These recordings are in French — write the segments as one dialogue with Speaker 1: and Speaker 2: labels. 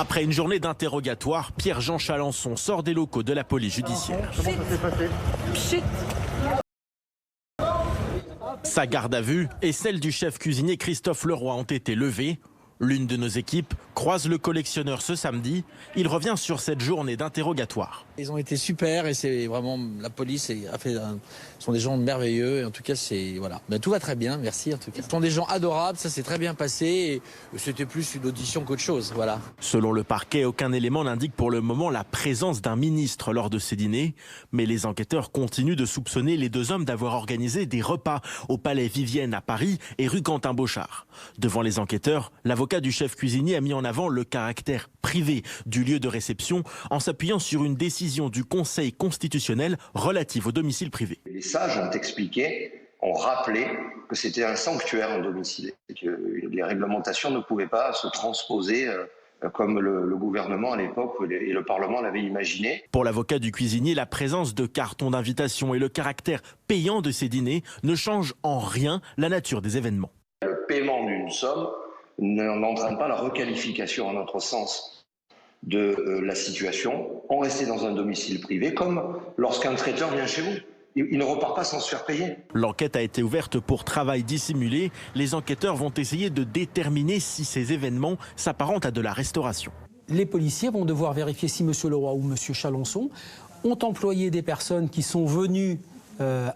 Speaker 1: Après une journée d'interrogatoire, Pierre-Jean Chalençon sort des locaux de la police judiciaire.
Speaker 2: Comment ça s'est passé ?
Speaker 3: Pchit.
Speaker 1: Sa garde à vue et celle du chef cuisinier Christophe Leroy ont été levées. L'une de nos équipes croise le collectionneur ce samedi. Il revient sur cette journée d'interrogatoire.
Speaker 4: Ils ont été super et c'est vraiment la police sont des gens merveilleux et en tout cas voilà. Ben, tout va très bien, merci en tout cas. Ce sont des gens adorables, ça s'est très bien passé et c'était plus une audition qu'autre chose, voilà.
Speaker 1: Selon le parquet, aucun élément n'indique pour le moment la présence d'un ministre lors de ces dîners, mais les enquêteurs continuent de soupçonner les deux hommes d'avoir organisé des repas au Palais Vivienne à Paris et rue Quentin-Bochard. Devant les enquêteurs, l'avocat du chef cuisinier a mis en avant le caractère privé du lieu de réception en s'appuyant sur une décision du Conseil constitutionnel relative au domicile privé.
Speaker 5: Les sages ont rappelé que c'était un sanctuaire en domicile et que les réglementations ne pouvaient pas se transposer comme le gouvernement à l'époque et le Parlement l'avaient imaginé.
Speaker 1: Pour l'avocat du cuisinier, la présence de cartons d'invitation et le caractère payant de ces dîners ne changent en rien la nature des événements.
Speaker 5: Le paiement d'une somme n'entraîne pas la requalification, à notre sens, de la situation. On restait dans un domicile privé, comme lorsqu'un traiteur vient chez vous. Il ne repart pas sans se faire payer.
Speaker 1: Lequête a été ouverte pour travail dissimulé. Les enquêteurs vont essayer de déterminer si ces événements s'apparentent à de la restauration.
Speaker 6: Les policiers vont devoir vérifier si M. Leroy ou M. Chalençon ont employé des personnes qui sont venues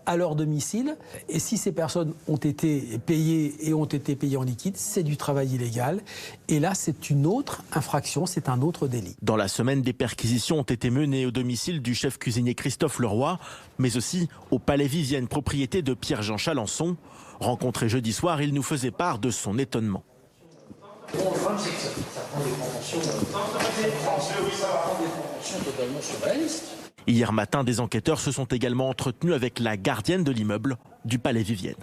Speaker 6: à leur domicile. Et si ces personnes ont été payées et ont été payées en liquide, c'est du travail illégal. Et là, c'est une autre infraction, c'est un autre délit.
Speaker 1: Dans la semaine, des perquisitions ont été menées au domicile du chef cuisinier Christophe Leroy, mais aussi au Palais Vivienne, propriété de Pierre-Jean Chalençon. Rencontré jeudi soir, il nous faisait part de son étonnement.
Speaker 4: Bon, le problème, c'est que ça prend des proportions totalement surréalistes.
Speaker 1: Hier matin, des enquêteurs se sont également entretenus avec la gardienne de l'immeuble du Palais Vivienne.